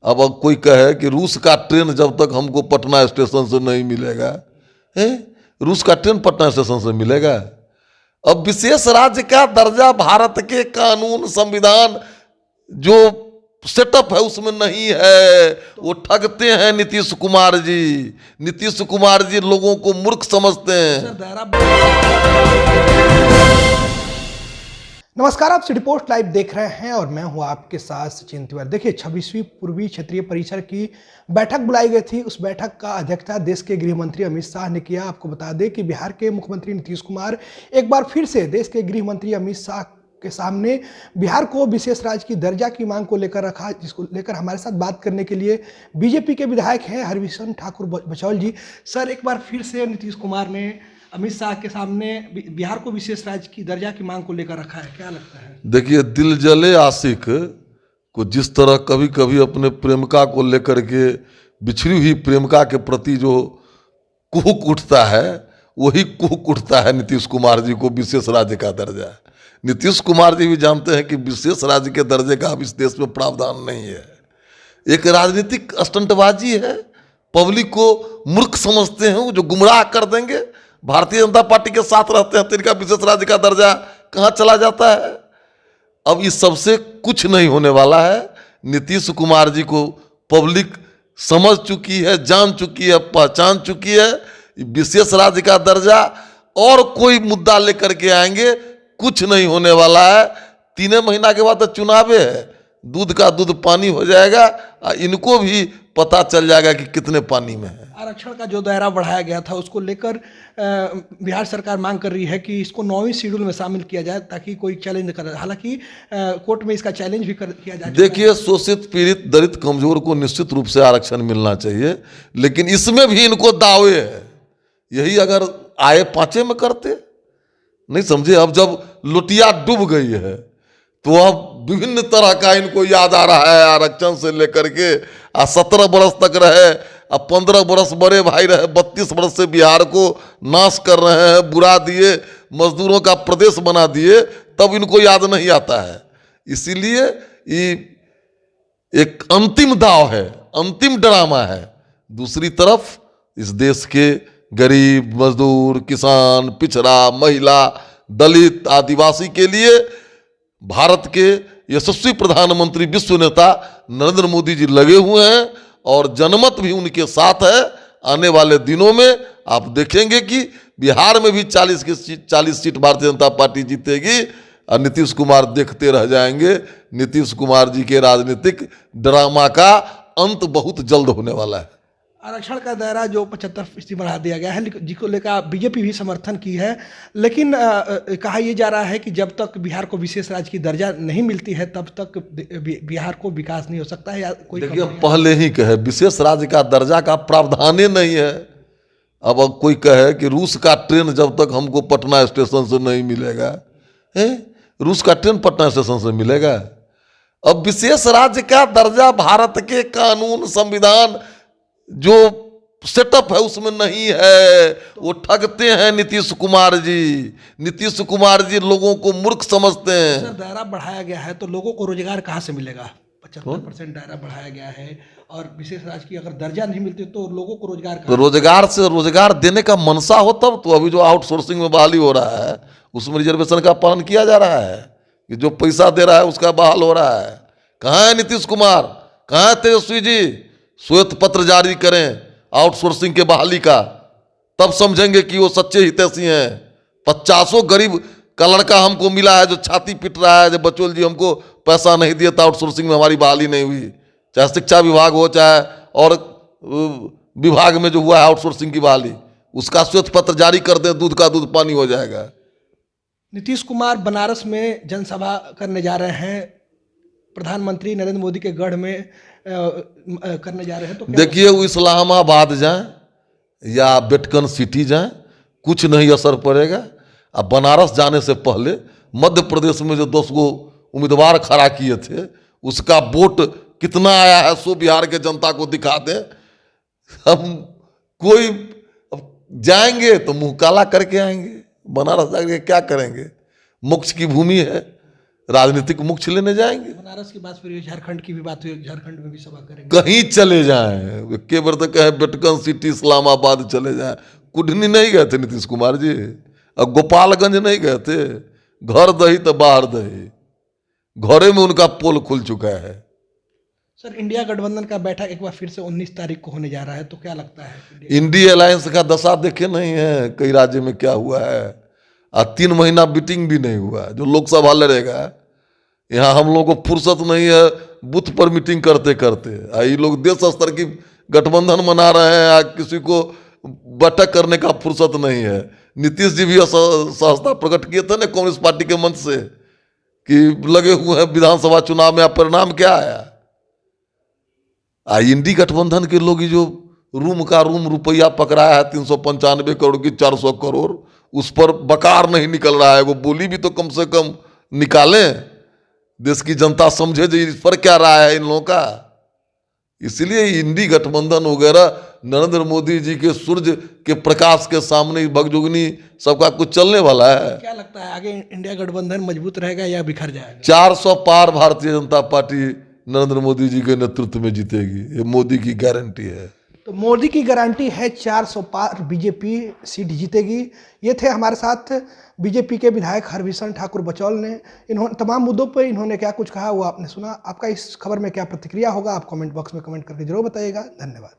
अब कोई कहे कि रूस का ट्रेन जब तक हमको पटना स्टेशन से नहीं मिलेगा, है रूस का ट्रेन पटना स्टेशन से मिलेगा। अब विशेष राज्य का दर्जा भारत के कानून संविधान जो सेटअप है उसमें नहीं है। वो ठगते हैं नीतीश कुमार जी। नीतीश कुमार जी लोगों को मूर्ख समझते हैं। नमस्कार, आप सिटी पोस्ट लाइव देख रहे हैं और मैं हूं आपके साथ सचिन तिवारी। देखिए, 26वीं पूर्वी क्षेत्रीय परिषद की बैठक बुलाई गई थी। उस बैठक का अध्यक्षता देश के गृह मंत्री अमित शाह ने किया। आपको बता दें कि बिहार के मुख्यमंत्री नीतीश कुमार एक बार फिर से देश के गृह मंत्री अमित शाह के सामने बिहार को विशेष राज्य की दर्जा की मांग को लेकर रखा, जिसको लेकर हमारे साथ बात करने के लिए बीजेपी के विधायक हैं हरविशन ठाकुर बचौल जी। सर, एक बार फिर से नीतीश कुमार ने अमित शाह के सामने बिहार को विशेष राज्य की दर्जा की मांग को लेकर रखा है, क्या लगता है? देखिए, दिल जले आशिक को जिस तरह कभी कभी अपने प्रेमिका को लेकर के बिछड़ी हुई प्रेमिका के प्रति जो कुहक उठता है, वही कुहक उठता है नीतीश कुमार जी को विशेष राज्य का दर्जा। नीतीश कुमार जी भी जानते हैं कि विशेष राज्य के दर्जे का अब इस देश में प्रावधान नहीं है। एक राजनीतिक स्टंटबाजी है, पब्लिक को मूर्ख समझते हैं, जो गुमराह कर देंगे। भारतीय जनता पार्टी के साथ रहते हैं तो इनका विशेष राज्य का दर्जा कहाँ चला जाता है। अब इस सबसे कुछ नहीं होने वाला है। नीतीश कुमार जी को पब्लिक समझ चुकी है, जान चुकी है, पहचान चुकी है। विशेष राज्य का दर्जा और कोई मुद्दा लेकर के आएंगे, कुछ नहीं होने वाला है। 3 महीना के बाद तो चुनाव है, दूध का दूध पानी हो जाएगा। इनको भी पता चल जाएगा कि कितने पानी में है। आरक्षण का जो दायरा बढ़ाया गया था उसको लेकर बिहार सरकार मांग कर रही है कि इसको 9वीं शेड्यूल में शामिल किया जाए ताकि कोई चैलेंज करे। हालांकि कोर्ट में इसका चैलेंज भी किया जा चुका है। देखिए, शोषित पीड़ित दलित कमजोर को निश्चित रूप से आरक्षण मिलना चाहिए, लेकिन इसमें भी इनको दावे है। यही अगर आए 5 में करते, नहीं समझे। अब जब लुटिया डूब गई है तो अब विभिन्न तरह का इनको याद आ रहा है, आरक्षण से लेकर के 17 बरस तक रहे, अब 15 बरस बड़े भाई रहे, 32 बरस से बिहार को नाश कर रहे हैं, बुरा दिए, मजदूरों का प्रदेश बना दिए, तब इनको याद नहीं आता है। इसीलिए ये एक अंतिम दाव है, अंतिम ड्रामा है। दूसरी तरफ इस देश के गरीब, मजदूर, किसान, पिछड़ा, महिला, दलित, आदिवासी के लिए भारत के यशस्वी प्रधानमंत्री, विश्व नेता नरेंद्र मोदी जी लगे हुए हैं और जनमत भी उनके साथ है। आने वाले दिनों में आप देखेंगे कि बिहार में भी 40 सीट भारतीय जनता पार्टी जीतेगी और नीतीश कुमार देखते रह जाएंगे। नीतीश कुमार जी के राजनीतिक ड्रामा का अंत बहुत जल्द होने वाला है। आरक्षण का दायरा जो 75% बढ़ा दिया गया है, जिसको लेकर बीजेपी भी समर्थन की है, लेकिन कहा यह जा रहा है कि जब तक बिहार को विशेष राज्य की दर्जा नहीं मिलती है तब तक बिहार को विकास नहीं हो सकता है। या कोई देखिए, पहले ही कहे विशेष राज्य का दर्जा का प्रावधान ही नहीं है। अब कोई कहे कि रूस का ट्रेन जब तक हमको पटना स्टेशन से नहीं मिलेगा, है रूस का ट्रेन पटना स्टेशन से मिलेगा। अब विशेष राज्य का दर्जा भारत के कानून संविधान जो सेटअप है उसमें नहीं है। वो ठगते हैं नीतीश कुमार जी। नीतीश कुमार जी लोगों को मूर्ख समझते हैं। सर, दायरा बढ़ाया गया है तो लोगों को रोजगार कहाँ से मिलेगा? 75% दायरा बढ़ाया गया है और विशेष राज्य की अगर दर्जा नहीं मिलती तो लोगों को रोजगार तो रोजगार देने का मनसा हो तब तो। अभी जो आउटसोर्सिंग में बहाली हो रहा है उसमें रिजर्वेशन का पालन किया जा रहा है कि जो पैसा दे रहा है उसका बहाल हो रहा है। कहाँ है नीतीश कुमार, कहाँ है तेजस्वी जी? श्वेत पत्र जारी करें आउटसोर्सिंग के बहाली का, तब समझेंगे कि वो सच्चे हितैषी हैं। 50 गरीब का लड़का हमको मिला है जो छाती पीट रहा है, जब बचौल जी हमको पैसा नहीं दिया तो आउटसोर्सिंग में हमारी बहाली नहीं हुई। चाहे शिक्षा विभाग हो, चाहे और विभाग में जो हुआ है आउटसोर्सिंग की बहाली, उसका श्वेत पत्र जारी कर दे, दूध का दूध पानी हो जाएगा। नीतीश कुमार बनारस में जनसभा करने जा रहे हैं, प्रधानमंत्री नरेंद्र मोदी के गढ़ में करने जा रहे हैं, तो देखिए, वो इस्लामाबाद जाएं या वेटिकन सिटी जाएं, कुछ नहीं असर पड़ेगा। अब बनारस जाने से पहले मध्य प्रदेश में जो 10 गो उम्मीदवार खड़ा किए थे उसका वोट कितना आया है सो बिहार के जनता को दिखा दें। हम कोई जाएंगे तो मुंह काला करके आएंगे। बनारस जाके क्या करेंगे? मोक्ष की भूमि है, राजनीतिक मोक्ष लेने जाएंगे? बनारस की बात फिर झारखंड की भी बात हुई, झारखंड में भी सभा करेंगे। कहीं चले जाएं, के बार तक कहे बेटकन सिटी इस्लामाबाद चले जाएं। कुढ़नी नहीं गए थे नीतीश कुमार जी, और गोपालगंज नहीं गए थे। घर दही तो बाहर दही, घरे में उनका पोल खुल चुका है। सर, इंडिया गठबंधन का बैठक एक बार फिर से 19 तारीख को होने जा रहा है, तो क्या लगता है? इंडिया अलायंस का दशा देखे नहीं है कई राज्य में क्या हुआ है। 3 महीना मीटिंग भी नहीं हुआ। जो लोकसभा लड़ेगा, यहाँ हम लोगों को फुर्सत नहीं है बूथ पर मीटिंग करते करते। ये लोग देश स्तर की गठबंधन मना रहे हैं, किसी को बैठक करने का फुर्सत नहीं है। नीतीश जी भी सहजता प्रकट किए थे ना कांग्रेस पार्टी के मंच से कि लगे हुए हैं विधानसभा चुनाव में, परिणाम क्या आया? इंडी गठबंधन के लोग जो रूम का रूम रुपया पकड़ाया है 395 करोड़ की 400 करोड़, उस पर बकार नहीं निकल रहा है। वो बोली भी तो कम से कम निकालें, देश की जनता समझे जो इस पर क्या रहा है इन लोगों का। इसलिए इंडी गठबंधन वगैरह नरेंद्र मोदी जी के सूर्य के प्रकाश के सामने भगजोगनी सबका कुछ चलने वाला है। क्या लगता है आगे इंडिया गठबंधन मजबूत रहेगा या बिखर जाएगा? 400 पार भारतीय जनता पार्टी नरेंद्र मोदी जी के नेतृत्व में जीतेगी, ये मोदी की गारंटी है। तो मोदी की गारंटी है 400 पार बीजेपी सीट जीतेगी। ये थे हमारे साथ बीजेपी के विधायक हरभीषण ठाकुर बचौल ने। इन्होंने तमाम मुद्दों पर इन्होंने क्या कुछ कहा वो आपने सुना। आपका इस खबर में क्या प्रतिक्रिया होगा, आप कमेंट बॉक्स में कमेंट करके जरूर बताइएगा। धन्यवाद।